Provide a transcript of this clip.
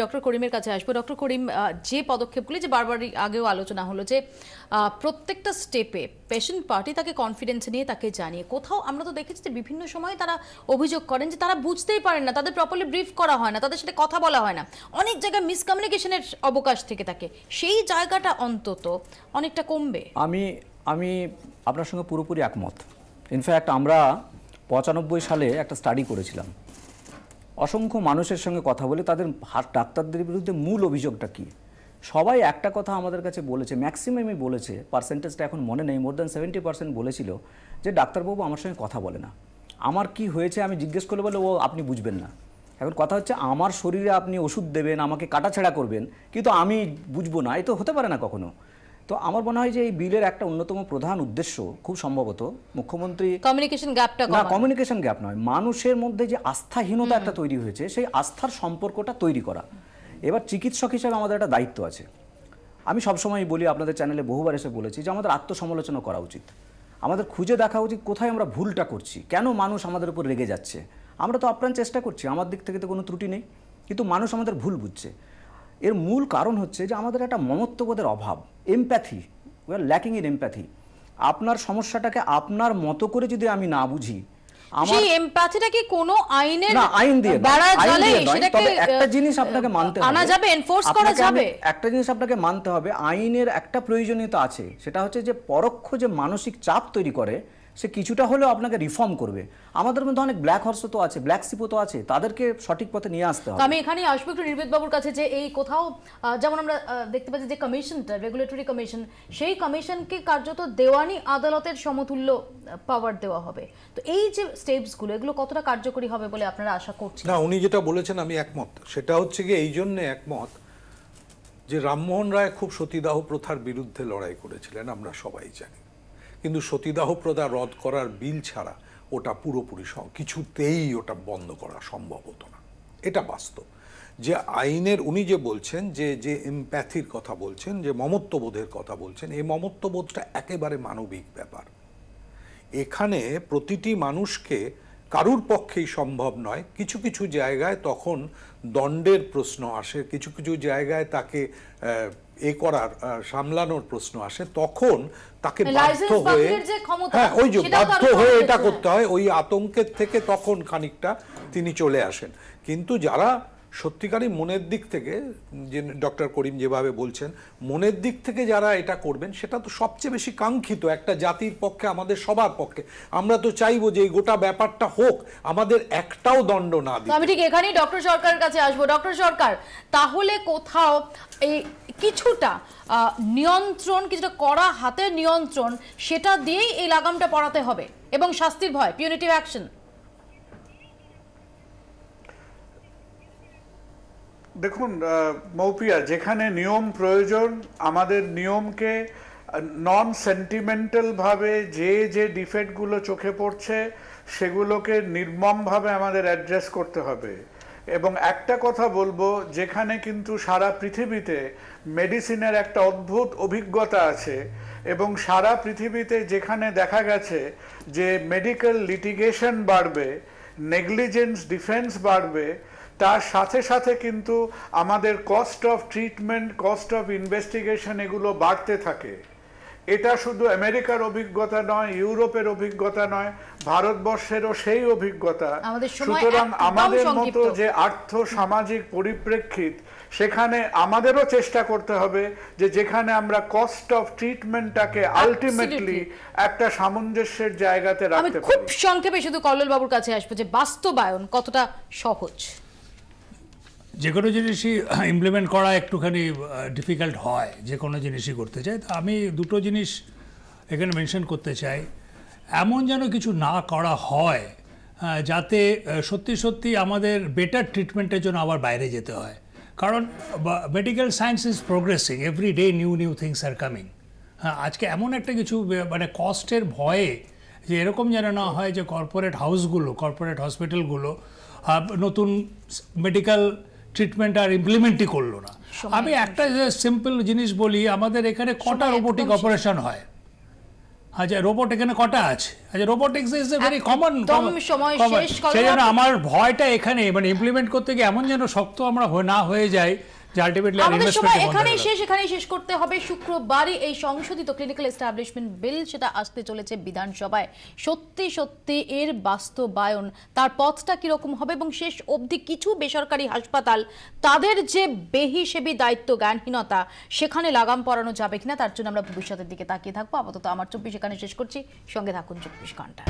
Doctor করিমের কাছে আসবো। ডক্টর করিম, যে পদক্ষেপগুলি যে বারবারই আগেও আলোচনা হলো যে প্রত্যেকটা স্টেপে পেশেন্ট পার্টি তাকে কনফিডেন্স নিয়ে তাকে জানিয়ে, কোথাও আমরা তো দেখেছি যে বিভিন্ন সময় তারা অভিযোগ করেন যে তারা বুঝতেই পারেন না, তাদের প্রপারলি ব্রিফ করা হয় না, তাদের সাথে কথা বলা হয় না, অনেক জায়গায় মিসকমিউনিকেশনের অবকাশ থেকে থাকে, সেই জায়গাটা অন্তত অনেকটা কমবে। আমি আপনার সঙ্গে পুরোপুরি একমত। ইনফ্যাক্ট আমরা 95 সালে একটা স্টাডি করেছিলাম, অসংখ্য মানুষের সঙ্গে কথা বলে তাদের ডাক্তারদের বিরুদ্ধে মূল অভিযোগটা কী। সবাই একটা কথা আমাদের কাছে বলেছে, ম্যাক্সিমামই বলেছে, পার্সেন্টেজটা এখন মনে নেই, মোর দ্যান 70% বলেছিল যে ডাক্তারবাবু আমার সঙ্গে কথা বলে না, আমার কি হয়েছে আমি জিজ্ঞেস করলে বলে ও আপনি বুঝবেন না। এখন কথা হচ্ছে আমার শরীরে আপনি ওষুধ দেবেন, আমাকে কাটাছেঁড়া করবেন, কিন্তু আমি বুঝবো না, এ তো হতে পারে না কখনো। তো আমার মনে হয় যে এই বিলের একটা অন্যতম প্রধান উদ্দেশ্য খুব সম্ভবত মুখ্যমন্ত্রী কমিউনিকেশন গ্যাপ নয়, মানুষের মধ্যে যে আস্থাহীনতা একটা তৈরি হয়েছে সেই আস্থার সম্পর্কটা তৈরি করা। এবার চিকিৎসক হিসেবে আমাদের একটা দায়িত্ব আছে। আমি সবসময় বলি, আপনাদের চ্যানেলে বহুবার এসে বলেছি যে আমাদের আত্মসমালোচনা করা উচিত, আমাদের খুঁজে দেখা উচিত কোথায় আমরা ভুলটা করছি, কেন মানুষ আমাদের উপর রেগে যাচ্ছে। আমরা তো আপ্রাণ চেষ্টা করছি, আমার দিক থেকে তো কোনো ত্রুটি নেই, কিন্তু মানুষ আমাদের ভুল বুঝছে। এর মূল কারণ হচ্ছে যে আমাদের একটা মমত্ববোধের অভাব, empathy, we are lacking in empathy. আপনার সমস্যাটাকে আপনার মতো করে যদি আমি না বুঝি, সেই এমপ্যাথিটা কি কোনো আইনের না, আইন দিয়ে তবে একটা জিনিস আপনাকে মানতে হবে, আনা যাবে, এনফোর্স করা যাবে। একটা জিনিস আপনাকে মানতে হবে, আইনের একটা প্রয়োজনীয়তা আছে, সেটা হচ্ছে যে পরোক্ষ যে মানসিক চাপ তৈরি করে সে কিছুটা হলেও আপনাকে রিফর্ম করবে। আমাদের মধ্যে অনেক ব্ল্যাক হর্সও তো আছে, ব্ল্যাক শিপও তো আছে, তাদেরকে সঠিক পথে নিয়ে আসতে হবে। আমি এখানেই আসবো একটু নির্বেদ বাবুর কাছে, যে এই কোথাও যেমন আমরা দেখতে পাচ্ছি যে কমিশনটা, রেগুলেটরি কমিশন, সেই কমিশনকে কার্যত দেওয়ানি আদালতের সমতুল্য পাওয়ার দেওয়া হবে। তো এই যে স্টেপসগুলো, এগুলো কতটা কার্যকরী হবে বলে আপনারা আশা করছেন? না, উনি যেটা বলেছেন আমি একমত। সেটা হচ্ছে কি, এই জন্যে একমত যে রামমোহন রায় খুব সতীদাহ প্রথার বিরুদ্ধে লড়াই করেছিলেন, আমরা সবাই জানি, কিন্তু সতীদাহ প্রথা রদ করার বিল ছাড়া ওটা পুরোপুরি কিছুতেই ওটা বন্ধ করা সম্ভব হতো না, এটা বাস্তব। যে আইনের উনি যে বলছেন যে এমপ্যাথির কথা বলছেন, যে মমত্ববোধের কথা বলছেন, এই মমত্ববোধটা একেবারে মানবিক ব্যাপার। এখানে প্রতিটি মানুষকে কারুর পক্ষেই সম্ভব নয়, কিছু কিছু জায়গায় তখন দণ্ডের প্রশ্ন আসে, কিছু কিছু জায়গায় তাকে সামলানোর প্রশ্ন আসে, তখন তাকে বাধ্য হয়ে ওই যে বাধ্য হয়ে এটা করতে হয়। ওই আতঙ্কের থেকে তখন খানিকটা তিনি চলে আসেন। কিন্তু যারা সত্যিকারই মনের দিক থেকে, যে ডক্টর করিম যেভাবে বলছেন, মনের দিক থেকে যারা এটা করবেন, সেটা তো সবচেয়ে বেশি কাঙ্ক্ষিত একটা জাতির পক্ষে, আমাদের সবার পক্ষে। আমরা তো চাইবো যে এই গোটা ব্যাপারটা হোক, আমাদের একটাও দণ্ড না দিই। আমি ঠিক এখানেই ডক্টর সরকারের কাছে আসবো। ডক্টর সরকার, তাহলে কোথাও এই কিছুটা নিয়ন্ত্রণ, কিছুটা কড়া হাতের নিয়ন্ত্রণ, সেটা দিয়েই এই লাগামটা পড়াতে হবে, এবং শাস্তির ভয়, পিউনিটিভ অ্যাকশন। দেখুন মৌপিয়া, যেখানে নিয়ম প্রয়োজন, আমাদের নিয়মকে নন সেন্টিমেন্টাল ভাবে যে ডিফেক্টগুলো চোখে পড়ছে সেগুলোকে নির্মমভাবে আমাদের অ্যাড্রেস করতে হবে। এবং একটা কথা বলবো, যেখানে কিন্তু সারা পৃথিবীতে মেডিসিনের একটা অদ্ভুত অভিজ্ঞতা আছে, এবং সারা পৃথিবীতে যেখানে দেখা গেছে যে মেডিকেল লিটিগেশন বাড়বে, নেগলিজেন্স ডিফেন্স বাড়বে, তার সাথে সাথে কিন্তু আমাদের cost of treatment, cost of investigation এগুলো বাড়তে থাকে। এটা শুধু আমেরিকার অভিজ্ঞতা নয়, ইউরোপের অভিজ্ঞতা নয়, ভারতবর্ষেরও সেই অভিজ্ঞতা। সুতরাং আমাদের মতো যে আর্থ সামাজিক পরিপ্রেক্ষিত, সেখানে আমাদেরও চেষ্টা করতে হবে যে যেখানে আমরা কস্ট অফ ট্রিটমেন্টটাকে আলটিমেটলি একটা সামঞ্জস্যের জায়গাতে রাখতে পারি। খুব সংক্ষেপে শুধু কল্লোল বাবুর কাছে আসবো, যে বাস্তবায়ন কতটা সহজ? যে কোনো জিনিসই ইমপ্লিমেন্ট করা একটুখানি ডিফিকাল্ট হয়, যে কোনো জিনিসই করতে চাই। তা আমি দুটো জিনিস এখানে মেনশন করতে চাই। এমন যেন কিছু না করা হয় যাতে সত্যি সত্যি আমাদের বেটার ট্রিটমেন্টের জন্য আবার বাইরে যেতে হয়। কারণ medical science is progressing, every day new things are coming. হ্যাঁ, আজকে এমন একটা কিছু মানে কস্টের ভয়ে যে এরকম যেন না হয় যে কর্পোরেট হাউসগুলো, কর্পোরেট হসপিটালগুলো নতুন মেডিকেল ট্রিটমেন্ট আর ইমপ্লিমেন্টই করলো না। আমি একটা সিম্পল জিনিস বলি, আমাদের এখানে কটা রোবোটিক অপারেশন হয়? আচ্ছা রোবট এখানে কটা আছে? আচ্ছা robotics is a very common সময় শেষ সেই জন্য আমার ভয়টা এখানে মানে ইমপ্লিমেন্ট করতে গিয়ে এমন যেন শক্ত আমরা না হয়ে যাই যে আলটিমেটলি আমাদের সময় এখানেই শেষ করতে হবে। শুক্রবারই এই সংশোধিত ক্লিনিক্যাল এস্টাবলিশমেন্ট বিল সেটা আসতে চলেছে বিধানসভায়। সত্যি এর বাস্তবায়ন তার পথটা কিরকম হবে এবং শেষ অবধি কিছু বেসরকারি হাসপাতাল তাদের যে বেহিসেবি দায়িত্ব জ্ঞানহীনতা সেখানে লাগাম পরানো যাবে কিনা তার জন্য আমরা ভবিষ্যতের দিকে তাকিয়ে থাকবো। আপাতত আমার 24 এখানে শেষ করছি, সঙ্গে থাকুন 24 ঘন্টা।